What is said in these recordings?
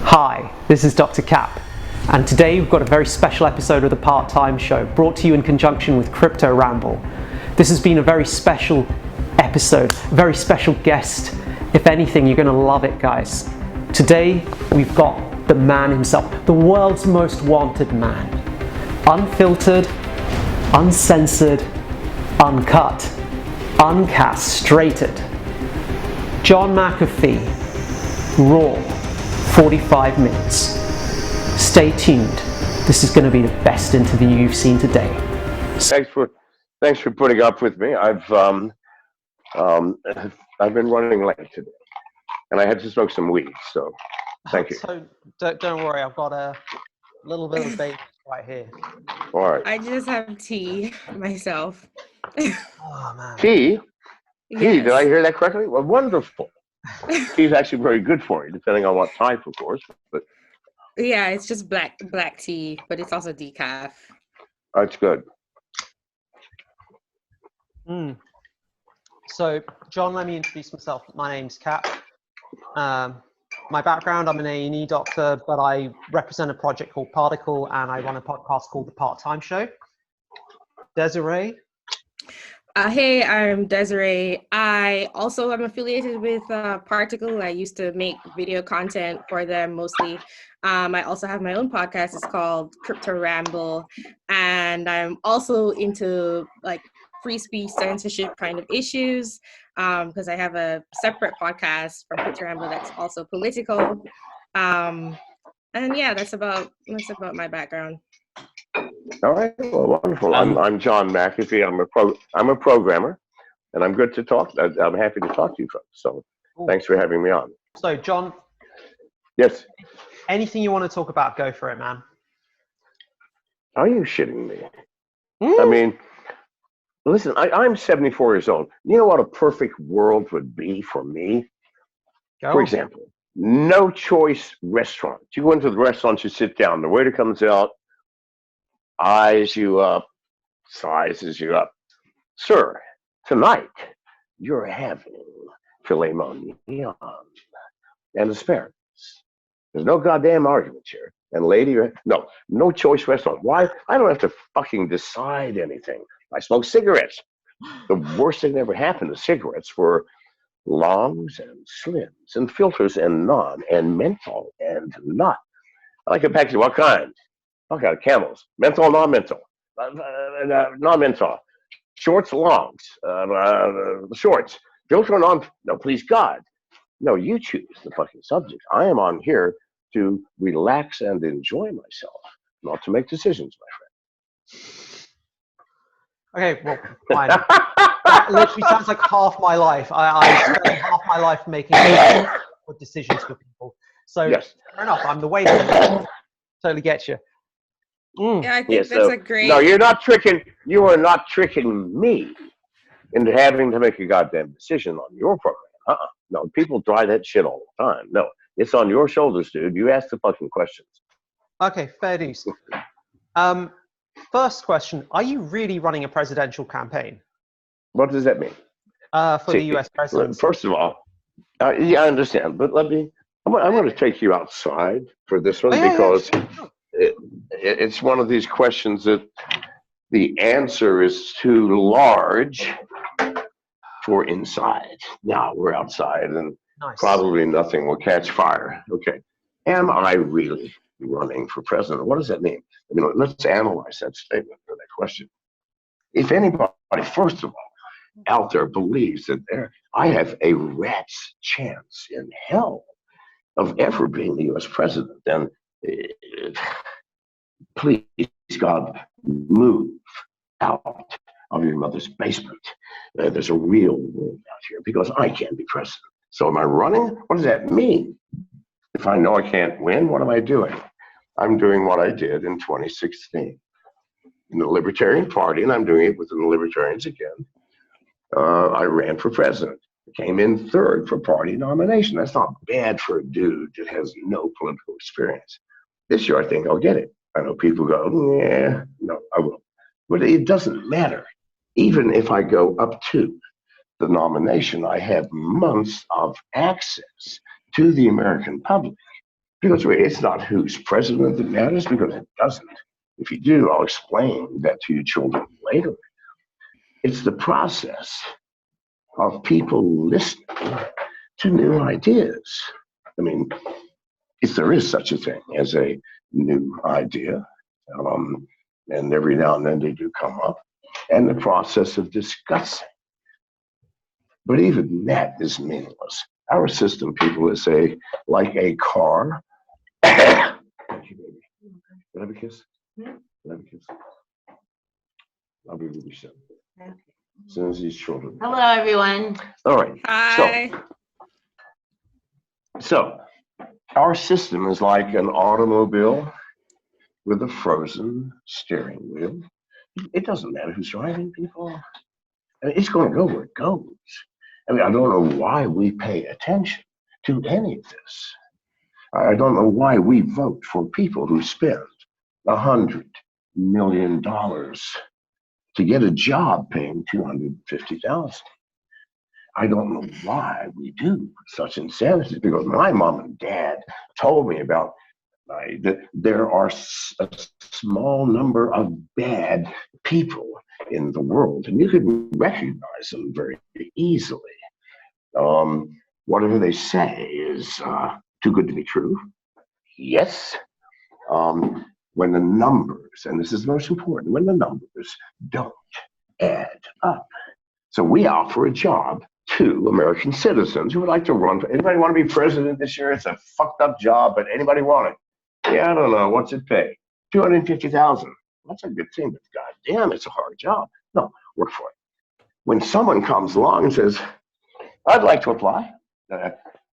Hi, this is Dr. Cap, and today we've got a very special episode of the Part-Time Show brought to you in conjunction with Crypto Ramble. This has been a very special episode, a very special guest. If anything, you're going to love it, guys. Today we've got the man himself, the world's most wanted man. Unfiltered, uncensored, uncut, uncastrated. John McAfee, raw. 45 minutes. Stay tuned. This is going to be the best interview you've seen today. Thanks for putting up with me. I've been running late today, and I had to smoke some weed. So, thank you. So don't worry. I've got a little bit of bacon right here. All right. I just have tea myself. Oh man. Tea? Yes. Tea? Did I hear that correctly? Well, wonderful. Tea is actually very good for you, depending on what type, of course. But yeah, it's just black tea, but it's also decaf. that's good. So, John, let me introduce myself. My name's Cap. My background, I'm an A&E doctor, but I represent a project called Particle, and I run a podcast called The Part-Time Show. Desiree? Hey, I'm Desiree. I also am affiliated with Particle. I used to make video content for them mostly. I also have my own podcast. It's called Crypto Ramble. And I'm also into like free speech censorship kind of issues because I have a separate podcast from Crypto Ramble that's also political. And yeah, that's about my background. All right. Well, wonderful. I'm John McAfee. I'm a programmer, and I'm good to talk. I'm happy to talk to you folks. So, thanks for having me on. So, John. Yes. Anything you want to talk about, go for it, man. Are you shitting me? I mean, listen, I'm 74 years old. You know what a perfect world would be for me? Go. For example, no choice restaurant. You go into the restaurant, you sit down, the waiter comes out, eyes you up, sizes you up. Sir, tonight you're having filet mignon and asparagus. There's no goddamn argument here. And lady, no choice restaurant. Why? I don't have to fucking decide anything. I smoke cigarettes. The worst thing that ever happened to cigarettes were longs and slims and filters and non and menthol and not. I like a package. What kind? Fuck out of Camels. Menthol, non-menthol. Non-menthol. Shorts, longs. Shorts. Filter, non. No, please God. No, you choose the fucking subject. I am on here to relax and enjoy myself, not to make decisions, my Okay, well, fine. That literally sounds like half my life. I spend half my life making good decisions for people. So, yes. Fair enough. I'm the waiter. Totally get you. Yeah, I think that's a great. No, you're not tricking. You are not tricking me into having to make a goddamn decision on your program. No, people try that shit all the time. No, it's on your shoulders, dude. You ask the fucking questions. Okay, fair dues. First question: are you really running a presidential campaign? What does that mean? For the U.S. presidency. First of all, yeah, I understand, but I'm going to take you outside for this one because. It's one of these questions that the answer is too large for inside. Now we're outside and probably nothing will catch fire. Okay. Am I really running for president? What does that mean? I mean, let's analyze that statement or that question. If anybody, first of all, out there believes that I have a rat's chance in hell of ever being the U.S. president, then please, God, move out of your mother's basement. There's a real world out here because I can't be president. So am I running? What does that mean? If I know I can't win, what am I doing? I'm doing what I did in 2016 in the Libertarian Party, and I'm doing it within the Libertarians again. I ran for president. I came in third for party nomination. That's not bad for a dude that has no political experience. This year, I think I'll get it. I know people go, yeah, no, I won't. But it doesn't matter. Even if I go up to the nomination, I have months of access to the American public Because really, it's not who's president that matters, because it doesn't. If you do, I'll explain that to your children later. It's the process of people listening to new ideas. I mean, if there is such a thing as a new idea, and every now and then they do come up, and the process of discussing. But even that is meaningless. Our system, people that say, like a car. Thank you, baby. Can I have a kiss? Can I have a kiss? I'll be with you soon. Okay. As soon as these children. Hello, everyone. All right. Hi. So our system is like an automobile with a frozen steering wheel. It doesn't matter who's driving, people. I mean, it's going to go where it goes. I mean, I don't know why we pay attention to any of this. I don't know why we vote for people who spend $100 million to get a job paying $250,000. I don't know why we do such insanity, because my mom and dad told me about that there are a small number of bad people in the world, and you can recognize them very easily. Whatever they say is too good to be true. Yes. When the numbers, and this is most important, when the numbers don't add up. So we offer a job to American citizens who would like to run for. Anybody want to be president this year? It's a fucked up job, but anybody want it? Yeah, I don't know. What's it pay? $250,000. That's a good thing, but goddamn, it's a hard job. No, work for it. When someone comes along and says, "I'd like to apply,"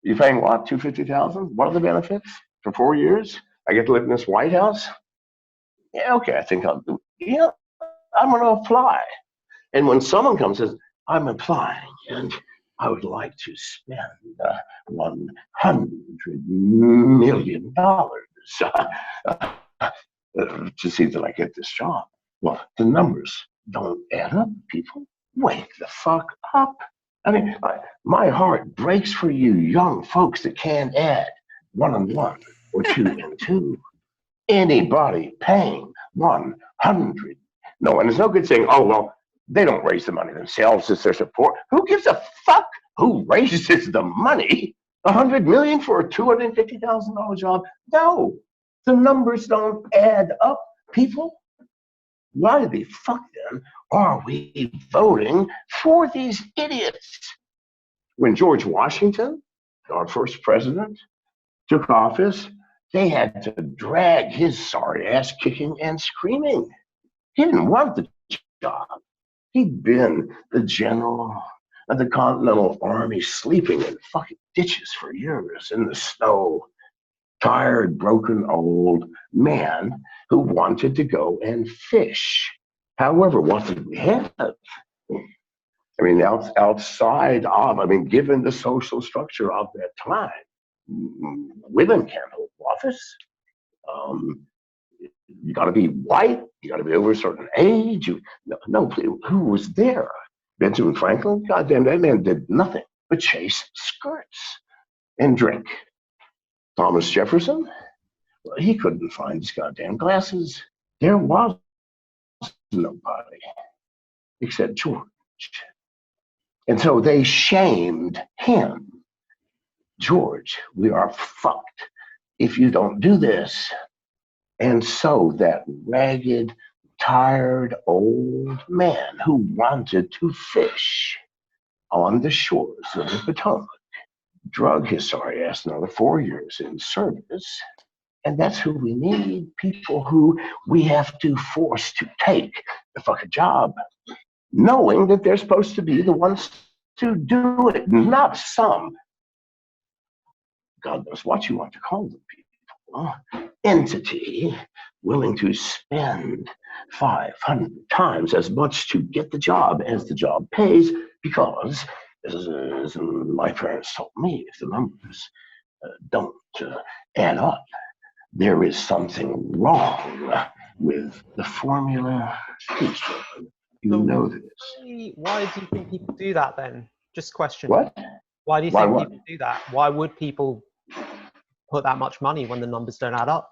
you're paying what? $250,000. What are the benefits for 4 years? I get to live in this White House. Yeah, okay, I think I'll do. Yeah, I'm going to apply. And when someone comes and says, "I'm applying and I would like to spend $100 million to see that I get this job." Well, the numbers don't add up, people. Wake the fuck up. I mean, my heart breaks for you young folks that can't add 1 and 1 or 2 and 2. Anybody paying 100. No, and there's no good saying, "Oh, well, they don't raise the money themselves, it's their support." Who gives a fuck who raises the money? $100 million for a $250,000 job? No, the numbers don't add up, people. Why the fuck then are we voting for these idiots? When George Washington, our first president, took office, they had to drag his sorry ass kicking and screaming. He didn't want the job. He'd been the general of the Continental Army, sleeping in fucking ditches for years in the snow. Tired, broken old man who wanted to go and fish. However, what did we have? I mean, outside of, given the social structure of that time, women can't hold office. You got to be white. You got to be over a certain age. No, who was there? Benjamin Franklin? Goddamn, that man did nothing but chase skirts and drink. Thomas Jefferson? Well, he couldn't find his goddamn glasses. There was nobody except George. And so they shamed him. "George, we are fucked if you don't do this." And so that ragged, tired old man who wanted to fish on the shores of the Potomac drug his sorry ass another 4 years in service. And that's who we need, people who we have to force to take the fucking job, knowing that they're supposed to be the ones to do it, not some, God knows what you want to call them, people, entity willing to spend 500 times as much to get the job as the job pays, because, as my parents told me, if the numbers don't add up, there is something wrong with the formula. Please, you know this. Why do you think people do that then? Just question. What? Why do you think people do that? Why would people put that much money when the numbers don't add up.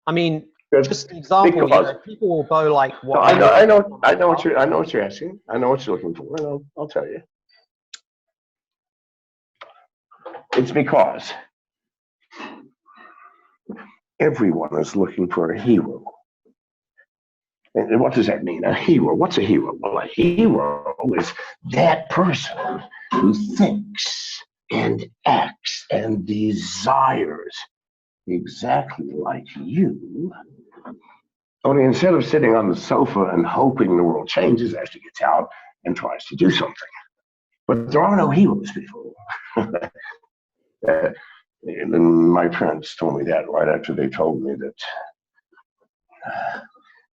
I mean, Good. just an example, you know, people will go like, No, what? I know what you're asking. I know what you're looking for, and I'll tell you. It's because everyone is looking for a hero. And what does that mean? A hero? What's a hero? Well, a hero is that person who thinks and acts and desires exactly like you. Only instead of sitting on the sofa and hoping the world changes, actually gets out and tries to do something. But there are no heroes, people. And my parents told me that right after they told me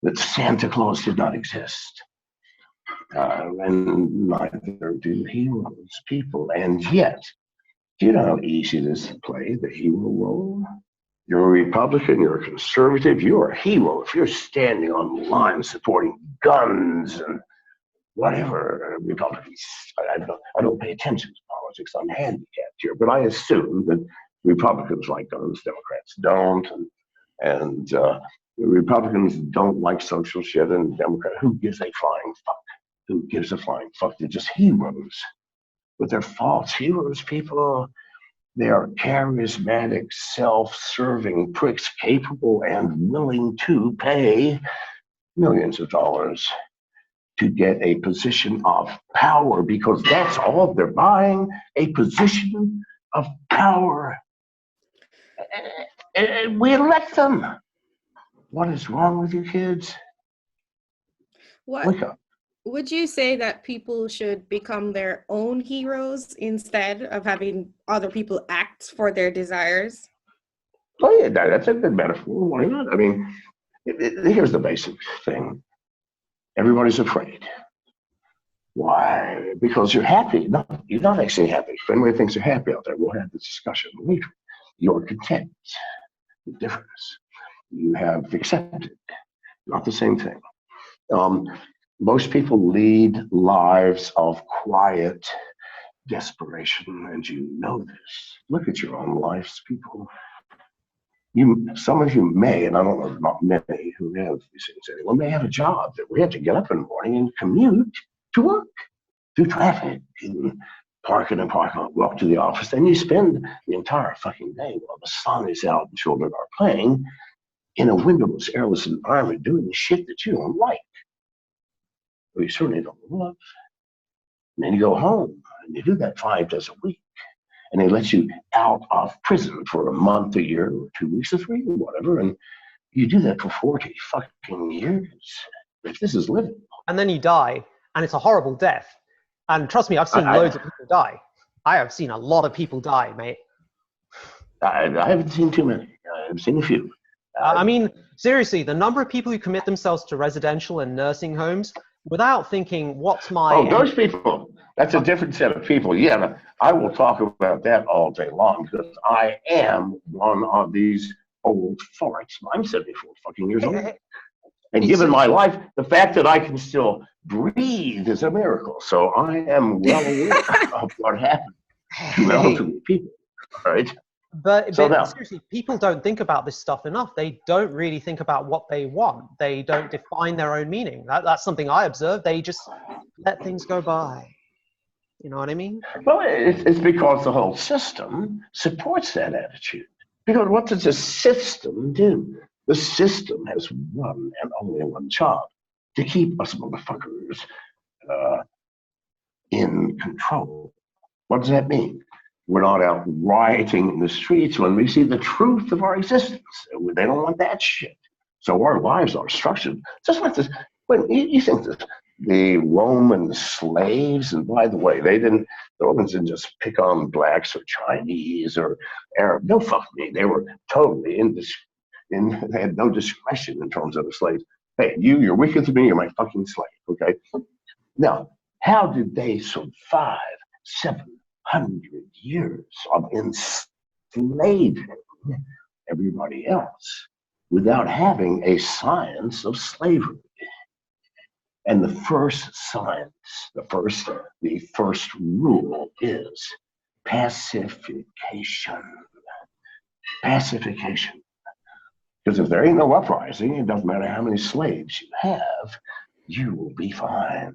that Santa Claus did not exist. And neither do heroes, people. And yet, do you know how easy it is to play the hero role? You're a Republican, you're a conservative, you're a hero if you're standing on the line supporting guns and whatever. Republicans, I don't pay attention to politics. I'm handicapped here, but I assume that Republicans like guns, Democrats don't, and Republicans don't like social shit, and Democrats, who gives a flying fuck? Who gives a flying fuck? They're just heroes, but they're false heroes, people. They are charismatic, self-serving pricks capable and willing to pay millions of dollars to get a position of power, because that's all they're buying, a position of power. And we elect them. What is wrong with you kids? Wake up. Would you say that people should become their own heroes instead of having other people act for their desires? Oh yeah, that's a good metaphor. Why not? I mean, here's the basic thing. Everybody's afraid. Why? Because you're happy. No, you're not actually happy. If anybody thinks you're happy out there, we'll have this discussion later. You're content. The difference. You have accepted. Not the same thing. Most people lead lives of quiet desperation, and you know this. Look at your own lives, people. Some of you may, and I don't know, not many who have these things anymore, may have a job that we have to get up in the morning and commute to work through traffic and park in a parking lot, walk to the office, and you spend the entire fucking day while the sun is out and children are playing in a windowless, airless environment doing the shit that you don't like. Well, you certainly don't love. And then you go home and you do that 5 days a week. And they let you out of prison for a month, a year, or 2 weeks, or 3, or whatever. And you do that for 40 fucking years. If this is living. And then you die, and it's a horrible death. And trust me, I've seen loads of people die. I have seen a lot of people die, mate. I haven't seen too many. I've seen a few. I mean, seriously, the number of people who commit themselves to residential and nursing homes without thinking, what's my... Oh, those people. That's a different set of people. Yeah, I will talk about that all day long because I am one of these old farts. I'm 74 fucking years old. And given my life, the fact that I can still breathe is a miracle. So I am well aware of what happened to elderly people. All right. But seriously, people don't think about this stuff enough. They don't really think about what they want. They don't define their own meaning. That's something I observe. They just let things go by. You know what I mean? Well, it's because the whole system supports that attitude. Because what does the system do? The system has one and only one job: to keep us motherfuckers in control. What does that mean? We're not out rioting in the streets when we see the truth of our existence. They don't want that shit. So our lives are structured just like this. When you think that the Roman slaves, and by the way, the Romans didn't just pick on blacks or Chinese or Arab. No, fuck me. They were totally they had no discretion in terms of the slaves. Hey, you're wicked to me, you're my fucking slave, okay? Now, how did they survive 700 years of enslaving everybody else without having a science of slavery? And the first science, the first rule is pacification. Pacification. Because if there ain't no uprising, it doesn't matter how many slaves you have, you will be fine.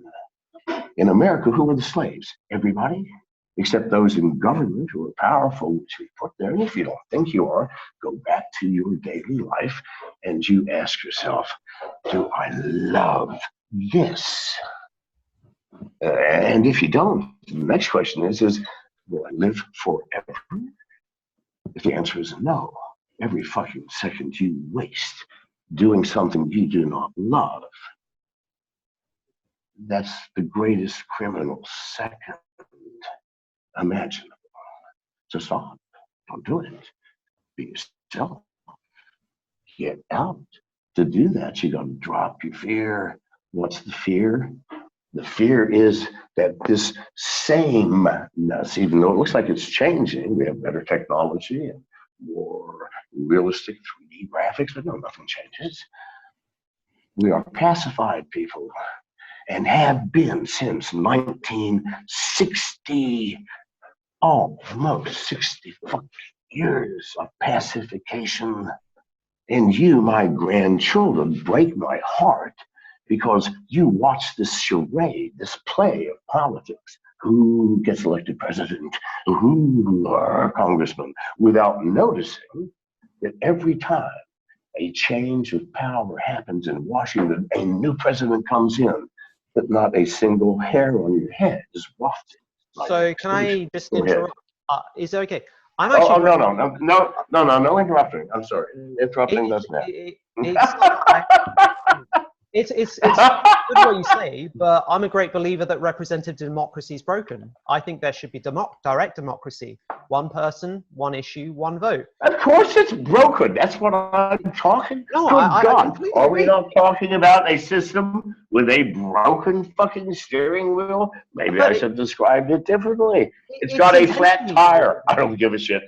In America, who are the slaves? Everybody, except those in government who are powerful, which we put there. And if you don't think you are, go back to your daily life and you ask yourself, do I love this? And if you don't, the next question is, will I live forever? If the answer is no, every fucking second you waste doing something you do not love, that's the greatest criminal second imaginable. So stop. Don't do it. Be yourself. Get out. To do that, you got to drop your fear. What's the fear? The fear is that this sameness, even though it looks like it's changing, we have better technology and more realistic 3D graphics, but no, nothing changes. We are pacified people and have been since 1960, almost 60 fucking years of pacification. And you, my grandchildren, break my heart because you watch this charade, this play of politics. Who gets elected president? Who are congressman? Without noticing that every time a change of power happens in Washington, a new president comes in, but not a single hair on your head is wafted. So can I just interrupt? Is it okay? I'm Oh, actually no interrupting. I'm sorry. Interrupting doesn't happen. It's good what you say, but I'm a great believer that representative democracy is broken. I think there should be direct democracy. One person, one issue, one vote. Of course it's broken. That's what I'm talking. No, Good I God. completely Are we agree. not talking about a system with a broken fucking steering wheel? Maybe I should describe it differently. It's got a flat tire. I don't give a shit.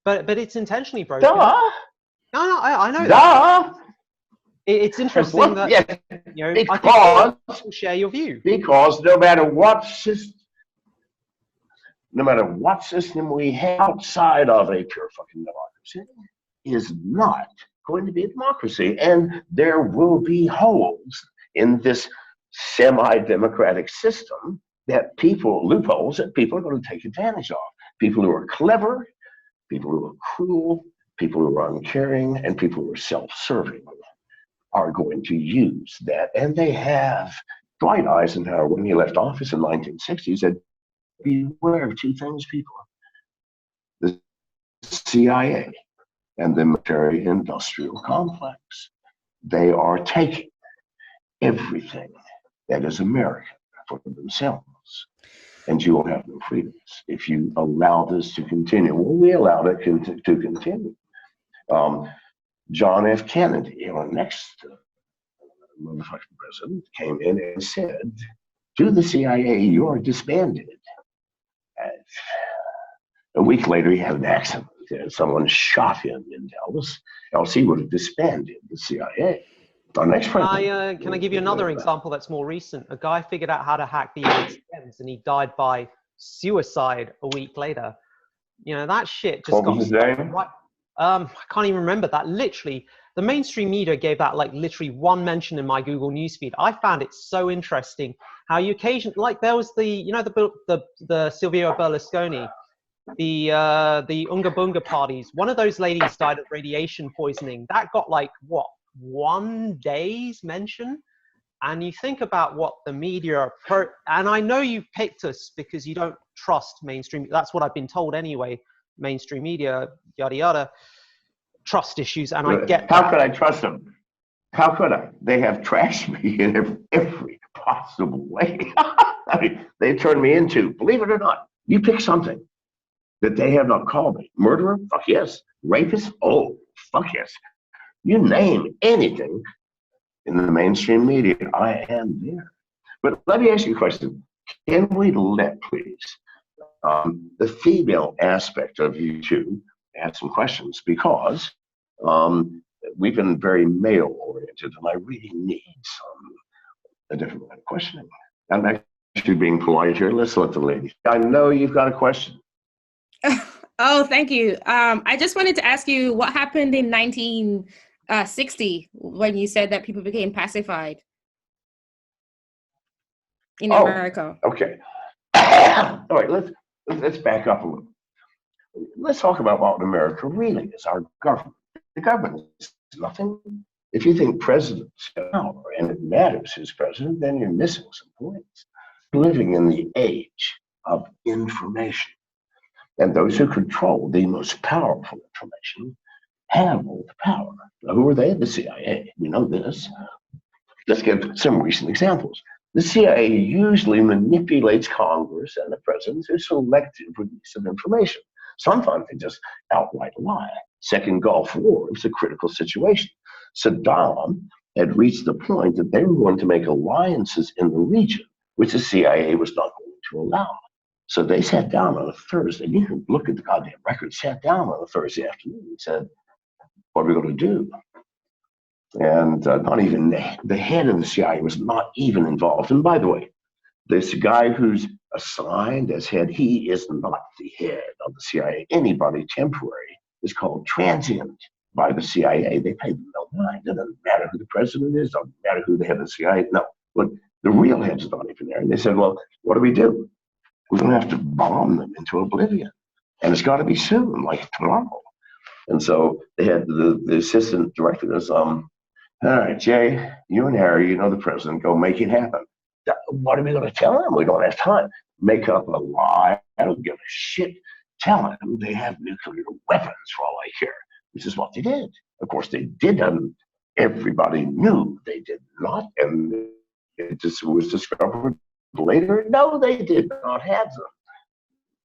But it's intentionally broken. Duh. No, I know Duh. that. It's interesting that, yes, you know, because, I think people share your view. Because no matter what system we have outside of a pure fucking democracy is not going to be a democracy. And there will be holes in this semi-democratic system loopholes that people are going to take advantage of. People who are clever, people who are cruel, people who are uncaring, and people who are self-serving are going to use that. And they have. Dwight Eisenhower, when he left office in 1960, said, beware of two things, people. The CIA and the military-industrial complex. They are taking everything that is American for themselves. And you will have no freedoms if you allow this to continue. Well, we allowed it to continue. John F. Kennedy, our next motherfucking president, came in and said to the CIA, you are disbanded. A week later, he had an accident. Someone shot him in Dallas, else he would have disbanded the CIA. Our next president. Can I give you another example that's more recent? A guy figured out how to hack the ATMs and he died by suicide a week later. You know, that shit just what was his name? Right. I can't even remember that. Literally, the mainstream media gave that like literally one mention in my Google newsfeed. I found it so interesting how you occasionally, like there was the Silvio Berlusconi, the Unga Bunga parties. One of those ladies died of radiation poisoning. That got like what, 1 day's mention? And you think about what the media and I know you picked us because you don't trust mainstream. That's what I've been told anyway. Mainstream media, yada yada, trust issues, and I get How could I trust them? How could I? They have trashed me in every possible way. I mean, they turned me into, believe it or not, you pick something that they have not called me. Murderer? Fuck yes. Rapist? Oh, fuck yes. You name anything in the mainstream media, I am there. But let me ask you a question. Can we let, please, the female aspect of you two ask some questions? Because we've been very male-oriented, and I really need a different line of questioning. I'm actually being polite here. Let's let the lady. I know you've got a question. Oh, thank you. I just wanted to ask you what happened in 1960 when you said that people became pacified in Oh, America. okay. All right, let's back up a little. Let's talk about what America really is, our government. The government is nothing. If you think presidents have power and it matters who's president, then you're missing some points. Living in the age of information, and those who control the most powerful information have all the power. Now, who are they? The CIA. We know this. Let's give some recent examples. The CIA usually manipulates Congress and the president to selective release of information. Sometimes they just outright lie. Second Gulf War was a critical situation. Saddam had reached the point that they were going to make alliances in the region, which the CIA was not going to allow. So they sat down on a Thursday. You can look at the goddamn record. Sat down on a Thursday afternoon and said, "What are we going to do?" And not even the head of the CIA was not even involved. And by the way, this guy who's assigned as head, he is not the head of the CIA. Anybody temporary is called transient by the CIA. They pay them no mind. It doesn't matter who the president is, doesn't matter who the head of the CIA. No, but the real head's not even there. And they said, well, what do we do? We're going to have to bomb them into oblivion. And it's got to be soon, like tomorrow. And so they had the assistant director goes, all right, Jay, you and Harry, you know the president, go make it happen. What are we going to tell him? We don't have time. Make up a lie. I don't give a shit. Tell him they have nuclear weapons for all I care, which is what they did. Of course, they didn't. Everybody knew they did not. And it just was discovered later. No, they did not have them.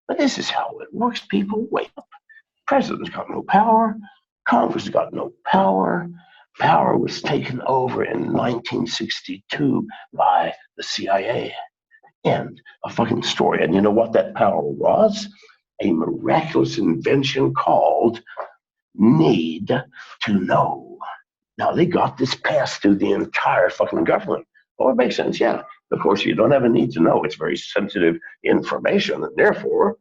But this is how it works, people. Wake up. President's got no power. Congress got no power. Power was taken over in 1962 by the CIA. End of fucking story. And you know what that power was? A miraculous invention called need to know. Now they got this passed through the entire fucking government. Oh, it makes sense, yeah. Of course, you don't have a need to know. It's very sensitive information, and therefore,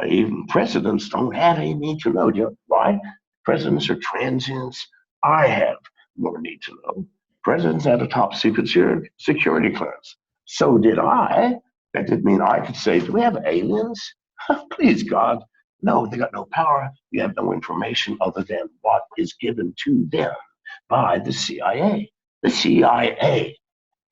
even presidents don't have a need to know. Do you know why? Presidents are transients. I have more need to know. Presidents had a top secret security clearance. So did I. That didn't mean I could say, do we have aliens? Please, God. No, they got no power. You have no information other than what is given to them by the CIA. The CIA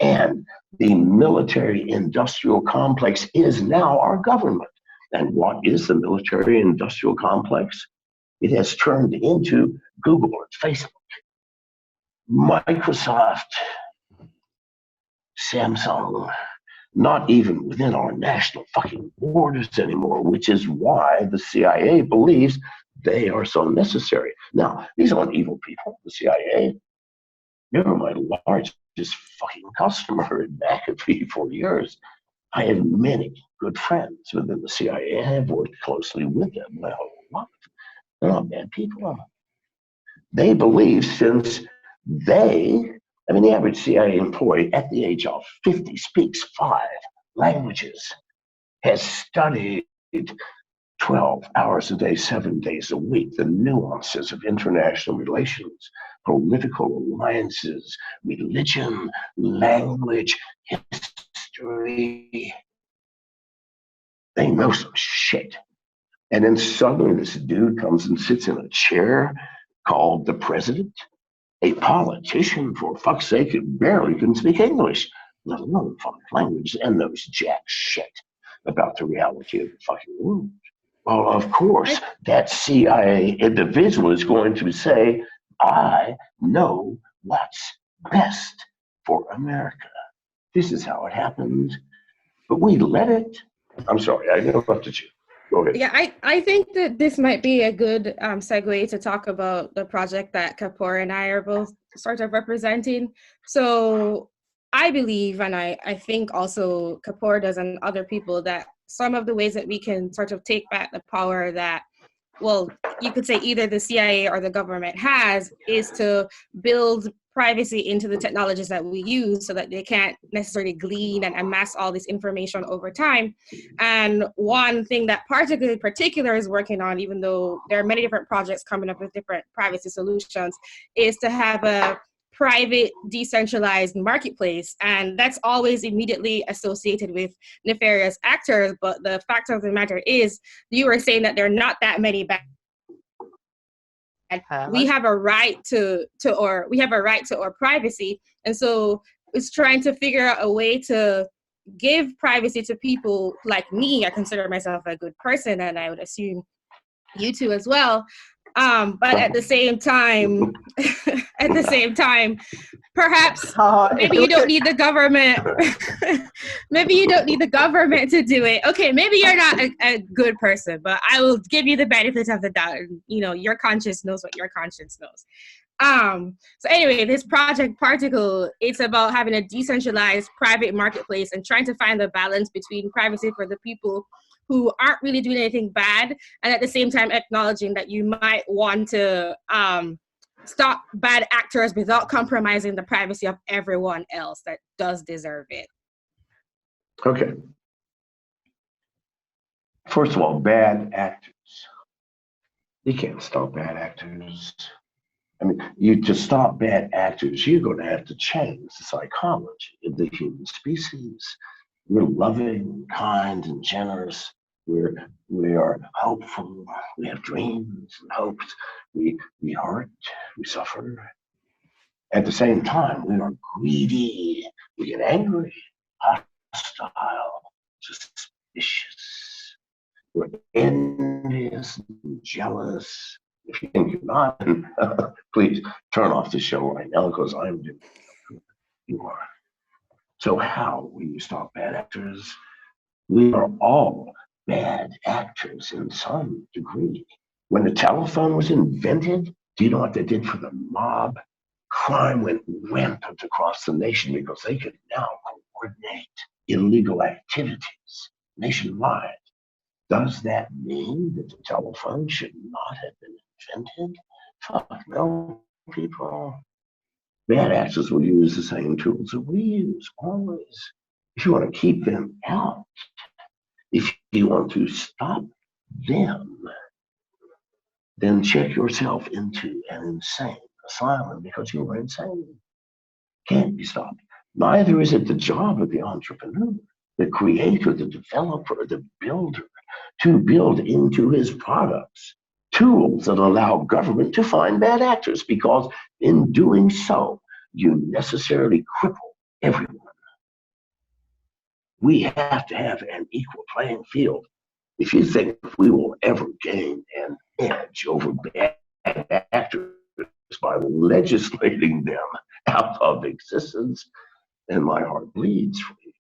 and the military industrial complex is now our government. And what is the military industrial complex? It has turned into Google and Facebook, Microsoft, Samsung, not even within our national fucking borders anymore, which is why the CIA believes they are so necessary. Now, these aren't evil people, the CIA. You're my largest fucking customer at McAfee for years. I have many good friends within the CIA. I have worked closely with them my whole life. They're not bad people. They believe since the average CIA employee at the age of 50 speaks 5 languages, has studied 12 hours a day, 7 days a week, the nuances of international relations, political alliances, religion, language, history. They know some shit. And then suddenly this dude comes and sits in a chair called the president, a politician, for fuck's sake, who barely can speak English, let alone foreign language, and knows jack shit about the reality of the fucking world. Well, of course, that CIA individual is going to say, I know what's best for America. This is how it happened. But we let it. I'm sorry, I interrupted you. Go ahead. Yeah, I think that this might be a good segue to talk about the project that Kapoor and I are both sort of representing. So I believe, and I think also Kapoor does and other people, that some of the ways that we can sort of take back the power that, well, you could say either the CIA or the government has, is to build privacy into the technologies that we use so that they can't necessarily glean and amass all this information over time. And one thing that Particle in particular is working on, even though there are many different projects coming up with different privacy solutions, is to have a private decentralized marketplace. And that's always immediately associated with nefarious actors. But the fact of the matter is, you were saying that there are not that many bad. We have a right to our privacy, and so it's trying to figure out a way to give privacy to people like me. I consider myself a good person, and I would assume you too as well. But at the same time, perhaps maybe you don't need the government. Maybe you don't need the government to do it. Okay, maybe you're not a good person, but I will give you the benefit of the doubt. You know, your conscience knows what your conscience knows. So anyway, this project Particle, it's about having a decentralized private marketplace and trying to find the balance between privacy for the people who aren't really doing anything bad, and at the same time acknowledging that you might want to stop bad actors without compromising the privacy of everyone else that does deserve it. Okay. First of all, bad actors. You can't stop bad actors. I mean, to stop bad actors, you're going to have to change the psychology of the human species. We're loving, kind, and generous. We are hopeful. We have dreams and hopes. We hurt. We suffer. At the same time, we are greedy. We get angry, hostile, suspicious. We're envious and jealous. If you think you're not, please turn off the show right now because I'm doing it. You are. So how will you stop bad actors? We are all bad actors in some degree. When the telephone was invented, do you know what they did for the mob? Crime went rampant across the nation because they could now coordinate illegal activities nationwide. Does that mean that the telephone should not have been invented? Fuck no, people. Bad actors will use the same tools that we use, always. If you want to keep them out, if you want to stop them, then check yourself into an insane asylum because you are insane. Can't be stopped. Neither is it the job of the entrepreneur, the creator, the developer, the builder, to build into his products tools that allow government to find bad actors, because in doing so, you necessarily cripple everyone. We have to have an equal playing field. If you think we will ever gain an edge over bad actors by legislating them out of existence, and my heart bleeds for you.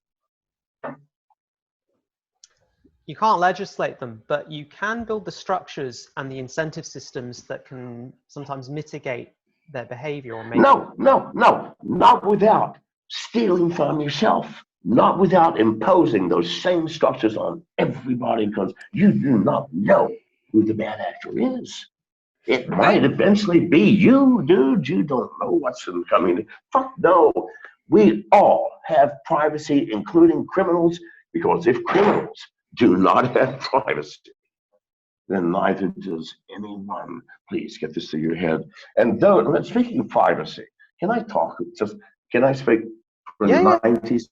You can't legislate them, but you can build the structures and the incentive systems that can sometimes mitigate their behavior or make No, not without stealing from yourself. Not without imposing those same structures on everybody, because you do not know who the bad actor is. It might eventually be you, dude. You don't know what's coming. Fuck no. We all have privacy, including criminals, because if criminals do not have privacy, then neither does anyone. Please get this to your head. And though, speaking of privacy, can I speak for 90 seconds?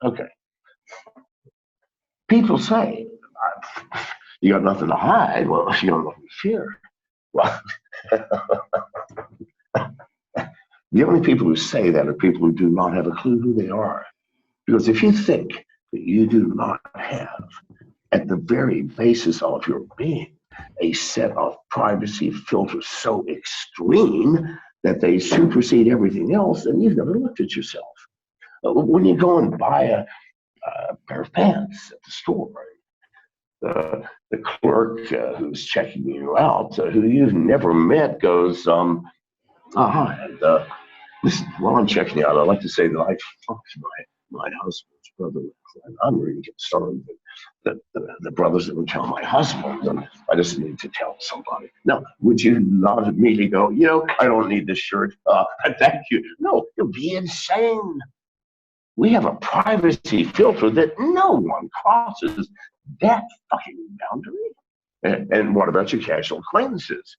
Okay. People say, you got nothing to hide. Well, you don't know what to fear. Well, the only people who say that are people who do not have a clue who they are. Because if you think that you do not have, at the very basis of your being, a set of privacy filters so extreme that they supersede everything else, then you've never looked at yourself. When you go and buy a pair of pants at the store, the clerk who's checking you out, who you've never met, goes, hi, and listen, while I'm checking you out, I'd like to say that I funked my husband's brother. And I'm really concerned that the brothers that would tell my husband, and I just need to tell somebody. Now, would you not immediately go, I don't need this shirt. Thank you. No, you'll be insane. We have a privacy filter that no one crosses that fucking boundary. And what about your casual acquaintances?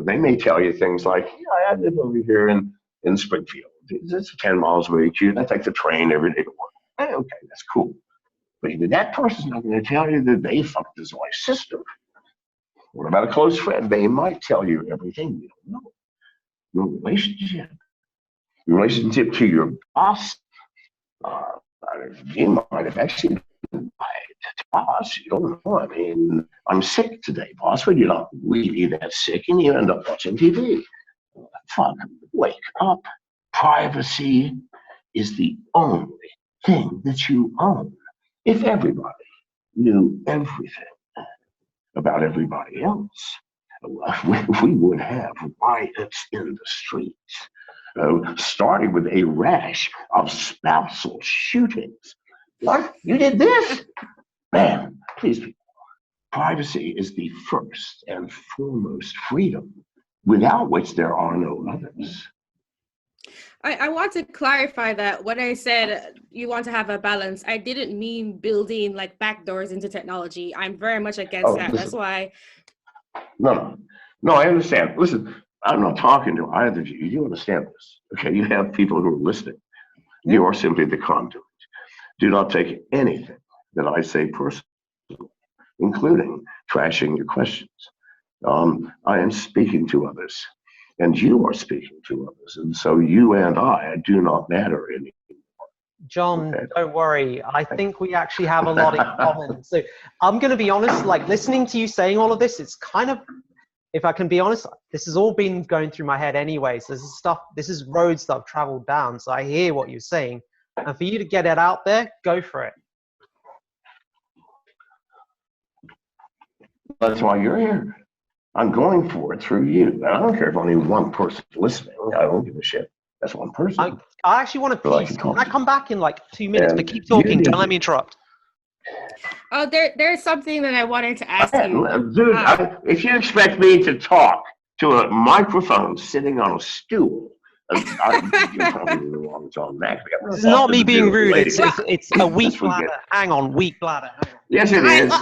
They may tell you things like, I live over here in Springfield. It's 10 miles away. I take the train every day to work. Okay, that's cool. But even that person's not going to tell you that they fucked his wife's sister. What about a close friend? They might tell you everything you don't know. Your relationship to your boss, you might have actually been boss, you don't know. I mean, I'm sick today, boss, but you're not really that sick, and you end up watching TV. Fuck, wake up. Privacy is the only thing that you own. If everybody knew everything about everybody else, we would have riots in the streets, starting with a rash of spousal shootings. What? You did this? Man, please, people. Privacy is the first and foremost freedom, without which there are no others. I want to clarify that when I said you want to have a balance, I didn't mean building like backdoors into technology. I'm very much against that. Listen, that's why. No, I understand. Listen, I'm not talking to either of you. You understand this. Okay, you have people who are listening. Yeah. You are simply the conduit. Do not take anything that I say personally, including trashing your questions. I am speaking to others, and you are speaking to others, and so you and I do not matter anymore. John, okay. Don't worry. I think we actually have a lot in common. So I'm going to be honest, like listening to you saying all of this, it's kind of, if I can be honest, this has all been going through my head anyway. So this is roads that I've traveled down. So I hear what you're saying. And for you to get it out there, go for it. That's why you're here. I'm going for it through you. And I don't care if only one person's listening. I don't give a shit. That's one person. I actually want to piece. Can I come back in like 2 minutes? But keep talking. Don't let me interrupt. Oh, there's something that I wanted to ask you. Dude, if you expect me to talk to a microphone sitting on a stool, you're probably the wrong John McAfee. It's not me being rude. It's a weak bladder. Hang on, weak bladder. Yes, it is.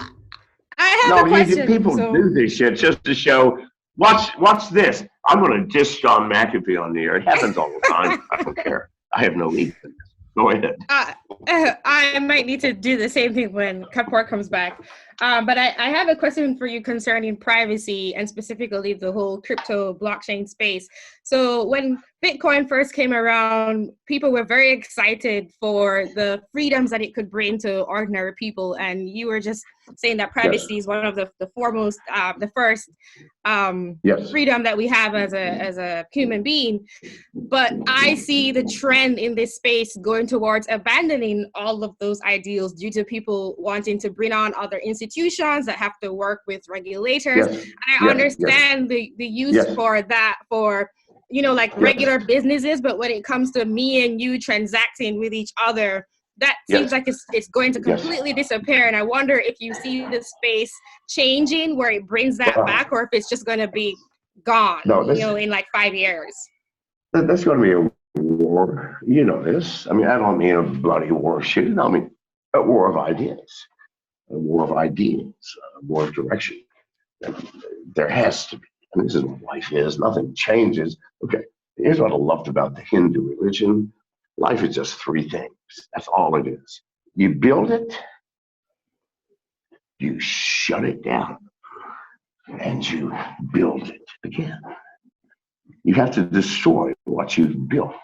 I have a question. People do this shit just to show, watch this. I'm going to diss John McAfee on the air. It happens all the time. I don't care. I have no ego. Go ahead. I might need to do the same thing when Kapor comes back. But I have a question for you concerning privacy and specifically the whole crypto blockchain space. So when Bitcoin first came around, people were very excited for the freedoms that it could bring to ordinary people. And you were just saying that privacy is one of the foremost, the first freedom that we have as a human being. But I see the trend in this space going towards abandoning all of those ideals due to people wanting to bring on other institutions that have to work with regulators. And I understand the use for that for, like regular businesses, but when it comes to me and you transacting with each other, that seems like it's going to completely disappear. And I wonder if you see the space changing where it brings that back, or if it's just going to be gone, in like 5 years. That's going to be a war. You know this. I mean, I don't mean a bloody war shooting. I mean a war of ideas, a war of direction. There has to be. I mean, this is what life is. Nothing changes. Okay, here's what I loved about the Hindu religion. Life is just three things. That's all it is. You build it, you shut it down, and you build it again. You have to destroy what you've built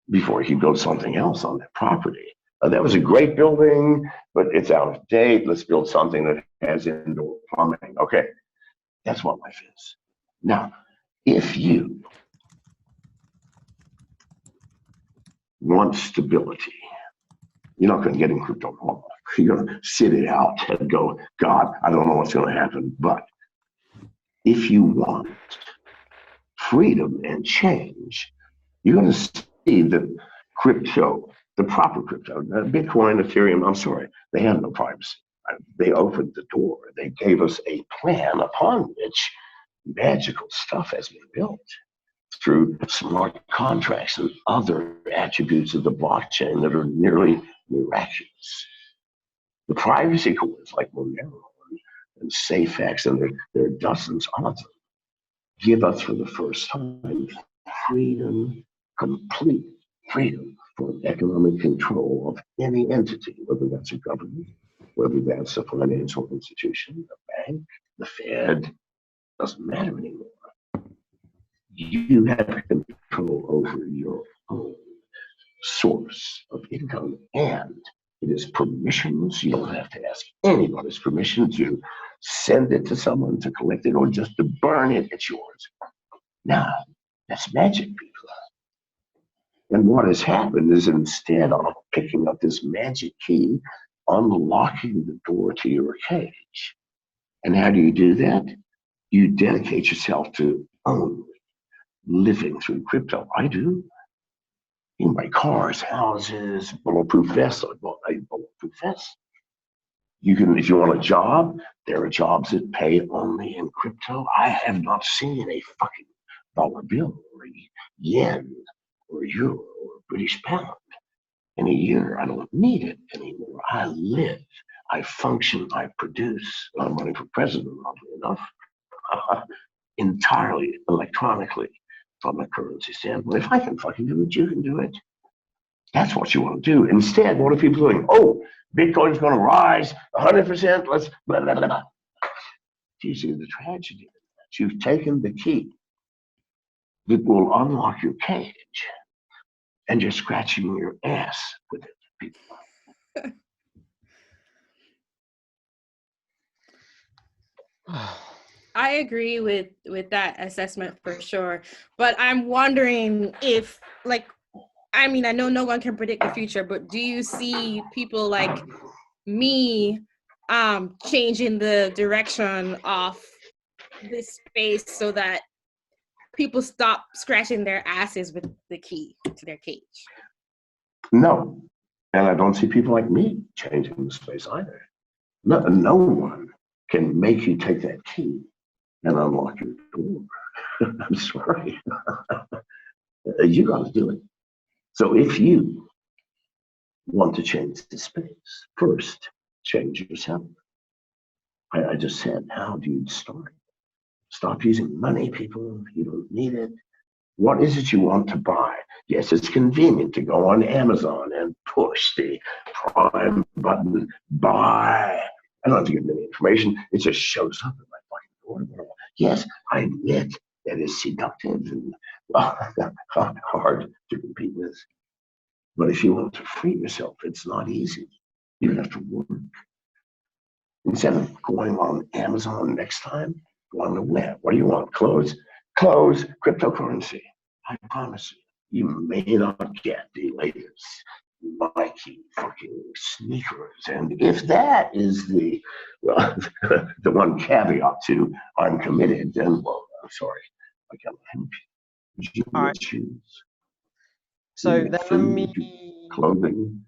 before you can build something else on that property. That was a great building, but it's out of date. Let's build something that has indoor plumbing. Okay, that's what life is. Now, if you want stability, you're not going to get in crypto normal. You're going to sit it out and go, God, I don't know what's going to happen. But if you want freedom and change, you're going to see that crypto the proper crypto, Bitcoin, Ethereum, I'm sorry, they have no privacy. They opened the door. They gave us a plan upon which magical stuff has been built through smart contracts and other attributes of the blockchain that are nearly miraculous. The privacy coins like Monero and SafeX, and there are dozens of them, give us for the first time freedom, complete freedom from economic control of any entity, whether that's a government, whether that's a financial institution, a bank, the Fed, doesn't matter anymore. You have control over your own source of income, and it is permissionless. You don't have to ask anybody's permission to send it to someone, to collect it, or just to burn it. It's yours. Now, that's magic, people. And what has happened is, instead of picking up this magic key, unlocking the door to your cage. And how do you do that? You dedicate yourself to only living through crypto. I do. You can buy cars, houses, bulletproof vests. I bought a bulletproof vest. You can, if you want a job, there are jobs that pay only in crypto. I have not seen a fucking dollar bill or a yen or a euro or a British pound in a year. I don't need it anymore. I live, I function, I produce. I'm running for president, oddly enough, entirely electronically from a currency standpoint. If I can fucking do it, you can do it. That's what you want to do. Instead, what are people doing? Oh, Bitcoin's going to rise 100%. Let's blah, blah, blah, blah. Do you see the tragedy of that? You've taken the key that will unlock your cage, and you're scratching your ass with it, people. I agree with that assessment for sure, but I'm wondering if, like, I mean, I know no one can predict the future, but do you see people like me changing the direction of this space so that people stop scratching their asses with the key to their cage? No, and I don't see people like me changing the space either. No one can make you take that key and unlock your door. I'm sorry. You got to do it. So if you want to change the space, first change yourself. I just said, how do you start? Stop using money, people. You don't need it. What is it you want to buy? Yes, it's convenient to go on Amazon and push the Prime button, buy. I don't have to give them any information. It just shows up in my fucking door. Yes, I admit that is seductive and hard to compete with. But if you want to free yourself, it's not easy. You have to work. Instead of going on Amazon next time, go on the web. What do you want? Clothes? Clothes, cryptocurrency. I promise you, you may not get the latest Nike fucking sneakers. And if that is the the one caveat to I'm committed, then, well, I'm sorry, I can't help you. You All right. choose. So then let me, clothing.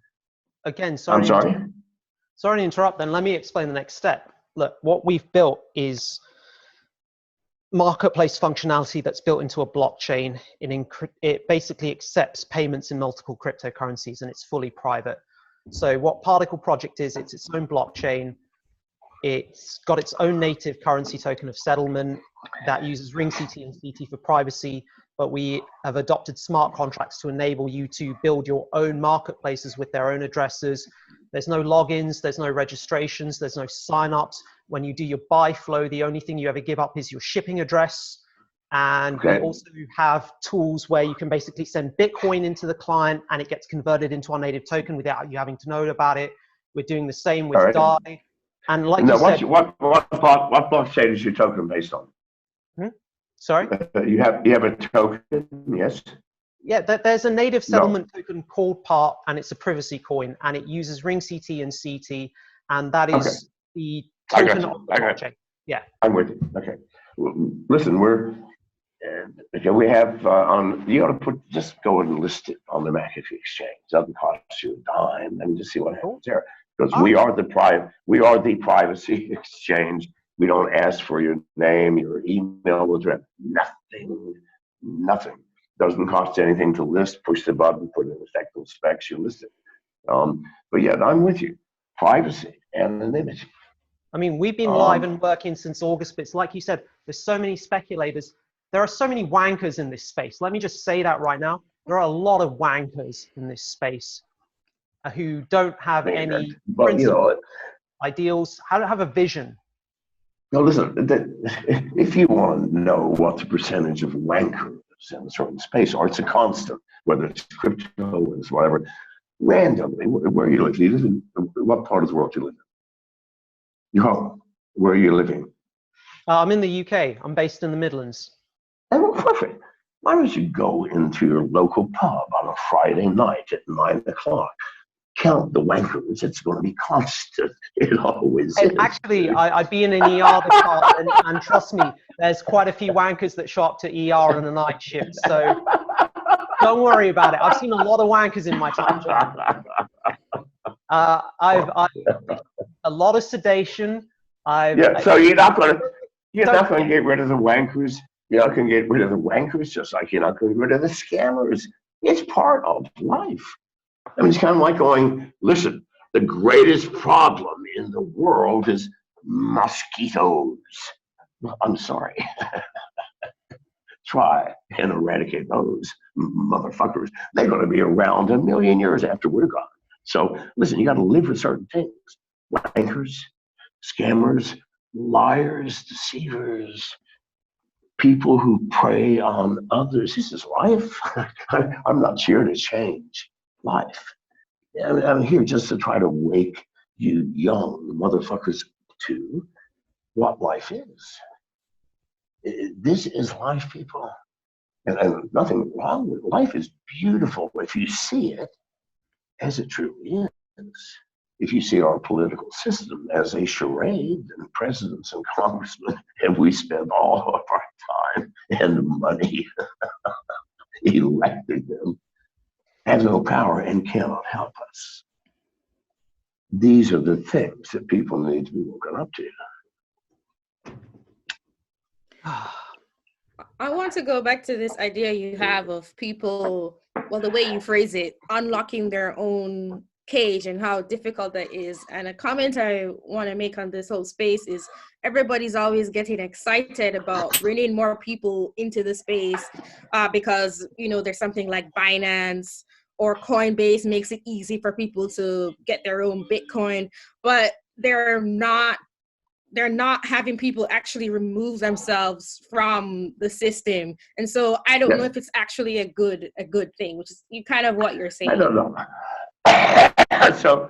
again, I'm sorry? Sorry to interrupt, then let me explain the next step. Look, what we've built is marketplace functionality that's built into a blockchain. It basically accepts payments in multiple cryptocurrencies, and it's fully private. So what Particle Project is, it's its own blockchain. It's got its own native currency token of settlement that uses ring CT and CT for privacy, but we have adopted smart contracts to enable you to build your own marketplaces with their own addresses. There's no logins, there's no registrations, there's no signups. When you do your buy flow, the only thing you ever give up is your shipping address. And we also have tools where you can basically send Bitcoin into the client and it gets converted into our native token without you having to know about it. We're doing the same with DAI. And like you said, what blockchain is your token based on? Sorry? You have a token, yes? Yeah, there's a native settlement token called PART, and it's a privacy coin, and it uses ring CT and CT, and that is the token of the blockchain. Yeah. I'm with you. Okay. Well, listen, we're Okay, we have you ought to just go and list it on the McAfee exchange. Doesn't cost you a dime, and just see what happens there. Because we are the privacy exchange. We don't ask for your name, your email address, nothing. Doesn't cost anything to list. Push the button, put in effective specs, you list it. But yeah, I'm with you. Privacy, anonymity. I mean, we've been live and working since August, but it's like you said, there's so many speculators. There are so many wankers in this space. Let me just say that right now. There are a lot of wankers in this space who don't have any principles, ideals, how to have a vision. Now listen, if you want to know what the percentage of wankers in a certain space are, it's a constant, whether it's crypto, it's whatever, randomly, where you live. You live in what part of the world you live in? Your home. Where are you living? I'm in the UK. I'm based in the Midlands. Oh, perfect. Why don't you go into your local pub on a Friday night at 9 o'clock? Count the wankers. It's going to be constant. It always is. Actually, I'd be in an ER department, and trust me, there's quite a few wankers that show up to ER on a night shift. So don't worry about it. I've seen a lot of wankers in my time. I've a lot of sedation. So you're not going to get rid of the wankers. You're not going to get rid of the wankers, just like you're not going to get rid of the scammers. It's part of life. I mean, it's kind of like going, listen, the greatest problem in the world is mosquitoes. Well, I'm sorry. Try and eradicate those motherfuckers. They're going to be around 1 million years after we're gone. So listen, you got to live with certain things. Wankers, scammers, liars, deceivers, people who prey on others. This is life. I'm not here to change life. I'm here just to try to wake you young motherfuckers to what life is. This is life, people. And nothing wrong with it. Life is beautiful if you see it as it truly is. If you see our political system as a charade, and presidents and congressmen, and we spend all of our time and money electing them, have no power and cannot help us. These are the things that people need to be woken up to. I want to go back to this idea you have of people, well, the way you phrase it, unlocking their own cage and how difficult that is. And a comment I want to make on this whole space is everybody's always getting excited about bringing more people into the space because, you know, there's something like Binance or Coinbase makes it easy for people to get their own Bitcoin, but they're not having people actually remove themselves from the system. And so I don't know if it's actually a good thing, which is kind of what you're saying. I don't know. So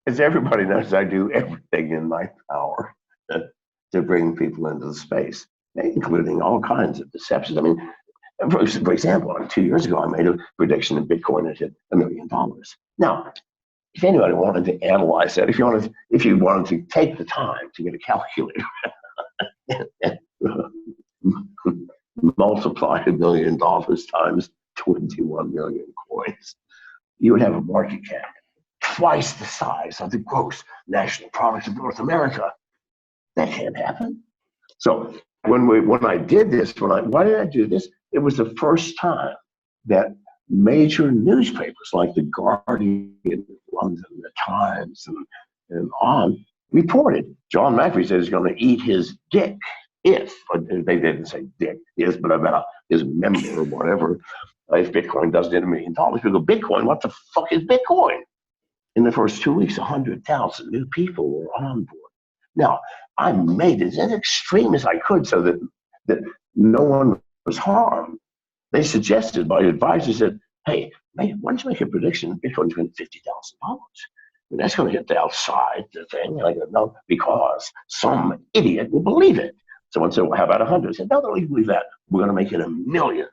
as everybody knows, I do everything in my power to bring people into the space, including all kinds of deceptions. I mean, for example, 2 years ago, I made a prediction that Bitcoin had hit $1 million. Now, if anybody wanted to analyze that, if you wanted to take the time to get a calculator and multiply $1 million times 21 million coins, you would have a market cap twice the size of the gross national product of North America. That can't happen. So when I did this, why did I do this? It was the first time that major newspapers like the Guardian, London, the Times, and on reported John McAfee said he's going to eat his dick if they didn't say dick, yes, but about his member or whatever. If Bitcoin doesn't hit $1 million, people go, Bitcoin, what the fuck is Bitcoin? In the first 2 weeks, 100,000 new people were on board. Now, I made it as extreme as I could so that no one was harmed. They suggested, my advisor said, hey, man, why don't you make a prediction Bitcoin's going to $50,000? And that's going to hit the outside the thing. And I go, no, because some idiot will believe it. Someone said, well, how about 100? I said, no, don't even believe that. We're going to make it 1 million.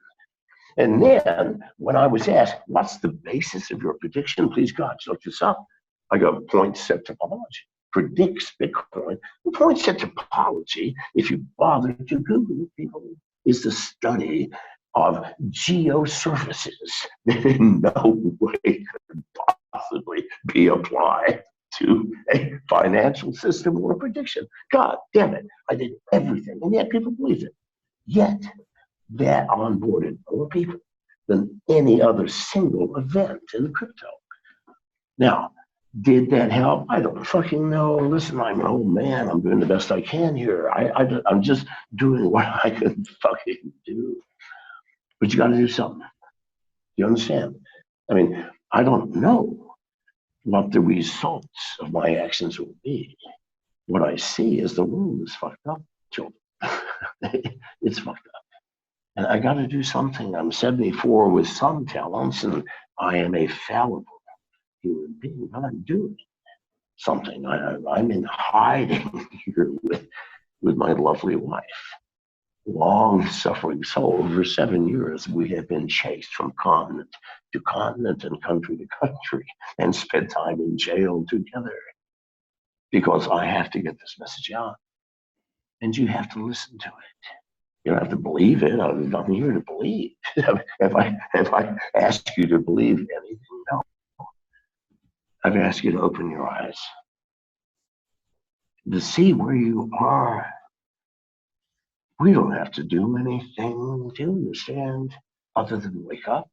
And then when I was asked, what's the basis of your prediction? Please, God, look this up. I go, points of topology. predicts Bitcoin. The points at topology, if you bother to Google it, people, is the study of geosurfaces that in no way could possibly be applied to a financial system or a prediction. God damn it, I did everything, and yet people believe it. Yet, that onboarded more people than any other single event in crypto. Now, did that help? I don't fucking know. Listen, I'm an old man. I'm doing the best I can here. I'm just doing what I can fucking do. But you got to do something. You understand? I mean, I don't know what the results of my actions will be. What I see is the world is fucked up, children. It's fucked up. And I got to do something. I'm 74 with some talents, and I am a fallible human being, but I'm doing something. I'm in hiding here with my lovely wife. Long-suffering soul. Over 7 years, we have been chased from continent to continent and country to country and spent time in jail together because I have to get this message out. And you have to listen to it. You don't have to believe it. I'm here to believe. If I ask you to believe anything, no. I've asked you to open your eyes to see where you are. We don't have to do anything to understand other than wake up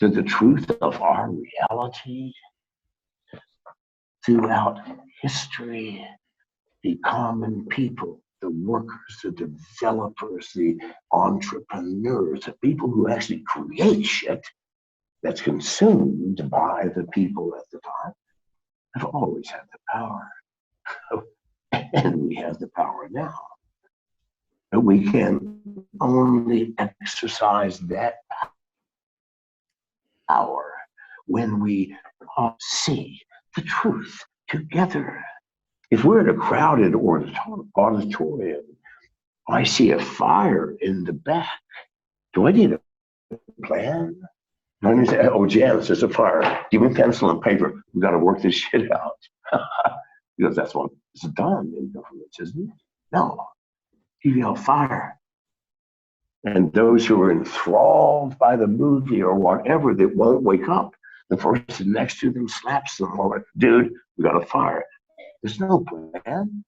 to the truth of our reality. Throughout history, the common people, the workers, the developers, the entrepreneurs, the people who actually create shit that's consumed by the people at the time, have always had the power. And we have the power now. But we can only exercise that power when we see the truth together. If we're in a crowded auditorium, I see a fire in the back. Do I need a plan? I need to say, oh, Janice, there's a fire. Give me pencil and paper. We got to work this shit out. Because that's what is done in governments, isn't it? No. You yell fire. And those who are enthralled by the movie or whatever that won't wake up, the person next to them slaps them or, dude, we got a fire. There's no plan.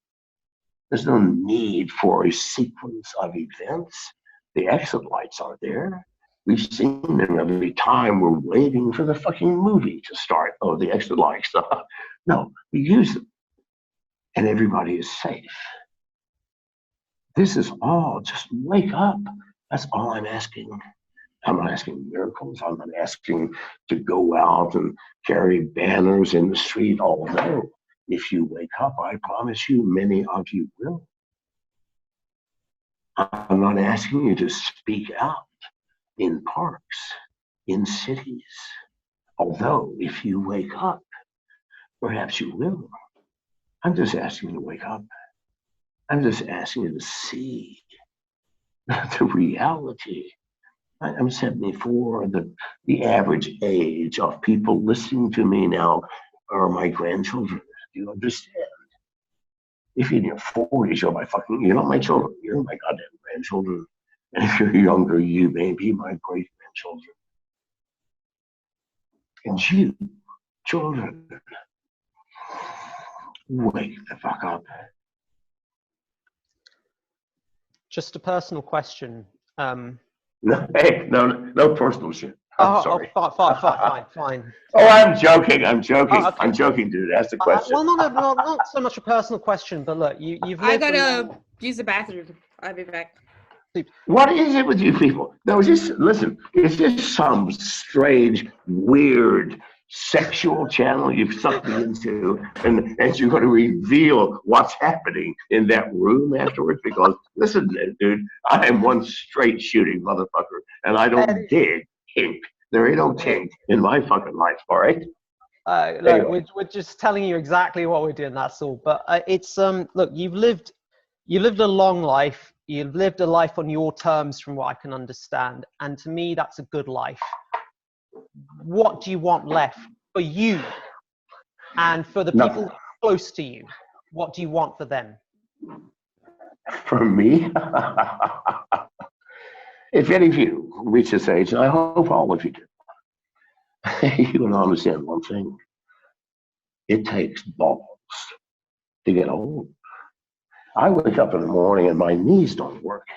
There's no need for a sequence of events. The exit lights are there. We've seen them every time we're waiting for the fucking movie to start. Oh, the exit lights. No, we use them. And everybody is safe. This is all, just wake up. That's all I'm asking. I'm not asking miracles. I'm not asking to go out and carry banners in the street, although if you wake up, I promise you, many of you will. I'm not asking you to speak out in parks, in cities, although if you wake up, perhaps you will. I'm just asking you to wake up. I'm just asking you to see the reality. I'm 74. The average age of people listening to me now are my grandchildren. Do you understand? If you're in your 40s, you're not my children. You're my goddamn grandchildren. And if you're younger, you may be my great grandchildren. And you, children, wake the fuck up. Just a personal question. No, hey, no personal shit. I'm sorry. Fine. Oh, I'm joking. I'm joking. Oh, okay. I'm joking, dude. Ask the question. Well, not so much a personal question, but look, you've. I gotta use the bathroom. I'll be back. What is it with you people? No, listen, is this some strange, weird, sexual channel you've sucked me into, and you're going to reveal what's happening in that room afterwards? Because listen, dude, I am one straight shooting motherfucker, and I don't dig kink. There ain't no kink in my fucking life, all right? Look, we're just telling you exactly what we're doing, that's all. But it's look, you've lived a long life. You've lived a life on your terms, from what I can understand, and to me, that's a good life. What do you want left for you and for the people close to you, what do you want for them? For me, if any of you reach this age, and I hope all of you do, you will understand one thing. It takes balls to get old. I wake up in the morning and my knees don't work.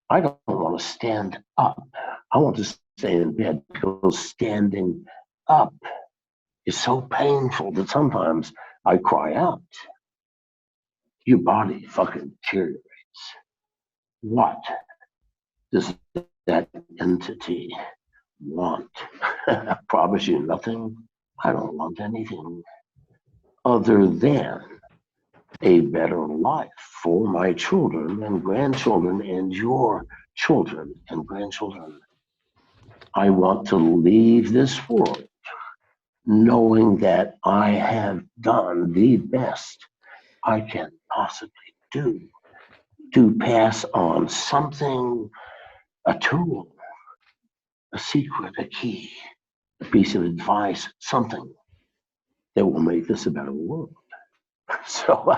I don't want to stand up. I want to stay in bed because standing up is so painful that sometimes I cry out. Your body fucking deteriorates. What does that entity want? I promise you nothing. I don't want anything other than a better life for my children and grandchildren and your children and grandchildren. I want to leave this world knowing that I have done the best I can possibly do to pass on something, a tool, a secret, a key, a piece of advice, something that will make this a better world. So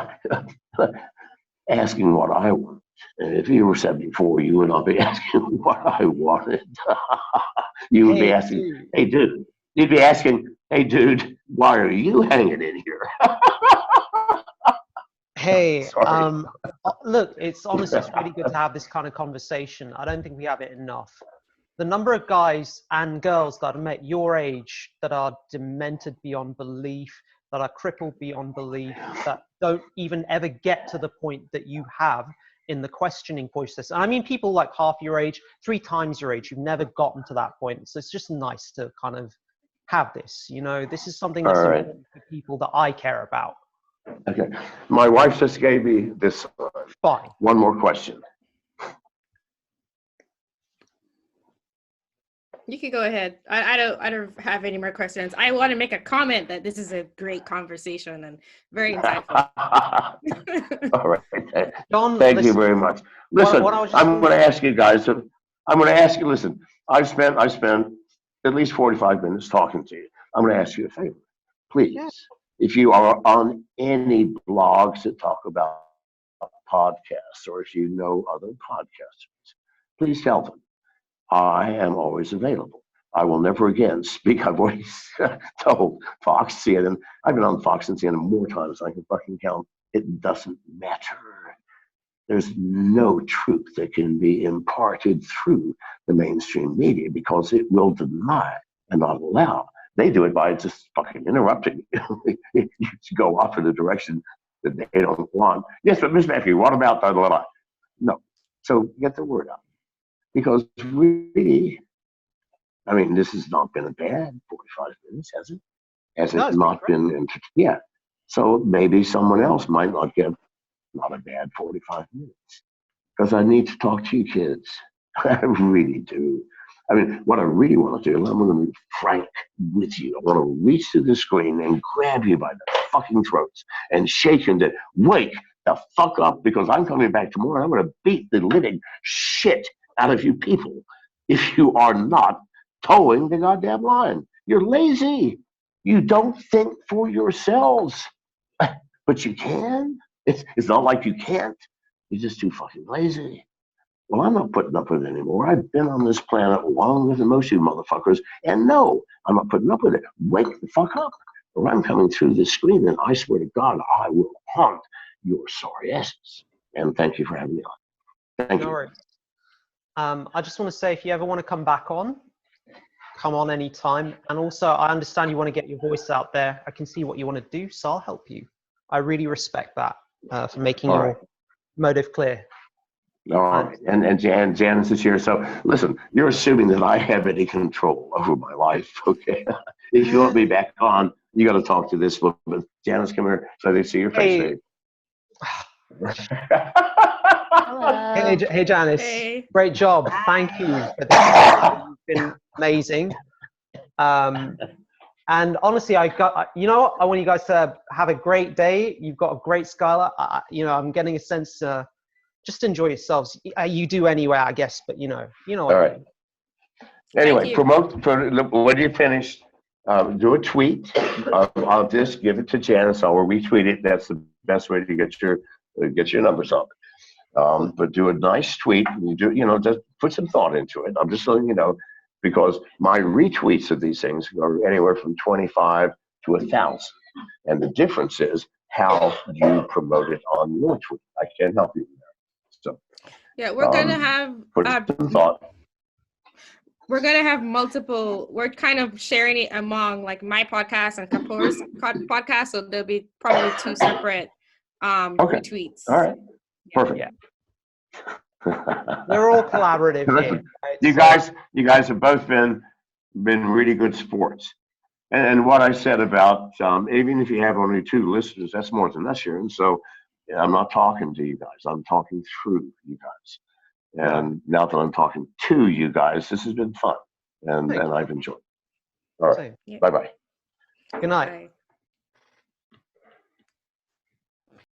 asking what I want. And if you were 74, you would not be asking what I wanted. You would be asking, dude. hey, dude. You'd be asking, hey, dude, why are you hanging in here? Hey, Sorry. look, it's honestly, it's really good to have this kind of conversation. I don't think we have it enough. The number of guys and girls that I've met your age that are demented beyond belief, that are crippled beyond belief, that don't even ever get to the point that you have in the questioning process. And I mean, people like half your age, 3 times your age, who've never gotten to that point. So it's just nice to kind of have this, you know, this is something that's important for people that I care about. Okay. My wife just gave me this. Fine. One more question. You can go ahead. I don't have any more questions. I want to make a comment that this is a great conversation and very insightful. All right. John, Thank you very much. Listen, I'm going to ask you guys. I'm going to ask you. Listen, I spent at least 45 minutes talking to you. I'm going to ask you a favor, please. Yeah. If you are on any blogs that talk about podcasts, or if you know other podcasters, please tell them I am always available. I will never again speak. I've already told Fox, CNN. I've been on Fox and CNN more times than I can fucking count. It doesn't matter. There's no truth that can be imparted through the mainstream media because it will deny and not allow. They do it by just fucking interrupting. You go off in a direction that they don't want. Yes, but Ms. McAfee, what about blah, blah, blah? No. So get the word out. Because really, I mean, this has not been a bad 45 minutes, has it? Has it not been? Yeah. So maybe someone else might not get not a bad 45 minutes. Because I need to talk to you kids. I really do. I mean, what I really want to do, and I'm going to be frank with you, I want to reach to the screen and grab you by the fucking throats and shake you and say, wake the fuck up, because I'm coming back tomorrow and I'm going to beat the living shit out of you people if you are not towing the goddamn line. You're lazy. You don't think for yourselves. But you can. It's not like you can't. You're just too fucking lazy. Well, I'm not putting up with it anymore. I've been on this planet longer than most of you motherfuckers. And no, I'm not putting up with it. Wake the fuck up, or I'm coming through this screen and I swear to God, I will haunt your sorry asses. And thank you for having me on. Thank you. Worries. I just want to say, if you ever want to come back on, come on anytime. And also, I understand you want to get your voice out there. I can see what you want to do, so I'll help you. I really respect that for making your motive clear. All right. And Janice is here. So listen, you're assuming that I have any control over my life. Okay. If you want me back on, you got to talk to this woman. Janice, come here so they see your face. Hey, Janice. Hey. Great job. Thank you for this. You've been amazing. And honestly, I want you guys to have a great day. You've got a great skyline. I'm getting a sense. Just enjoy yourselves. You do anyway, I guess. But you know. All right. Anyway, promote when you finish. Do a tweet of this, give it to Janice. I'll retweet it. That's the best way to get your numbers up. But do a nice tweet. Just put some thought into it. I'm just letting you know, because my retweets of these things are anywhere from 25 to 1,000, and the difference is how you promote it on your tweet. I can't help you with that. So yeah, we're gonna have put some thought. We're gonna have multiple. We're kind of sharing it among like my podcast and Kapoor's podcast, so there'll be probably 2 separate retweets. All right. Perfect. Yeah. They're all collaborative here. Right? You guys have both been really good sports. And what I said about even if you have only 2 listeners, that's more than us here. And so I'm not talking to you guys. I'm talking through you guys. And now that I'm talking to you guys, this has been fun, and I've enjoyed. All right. Bye-bye. Good night.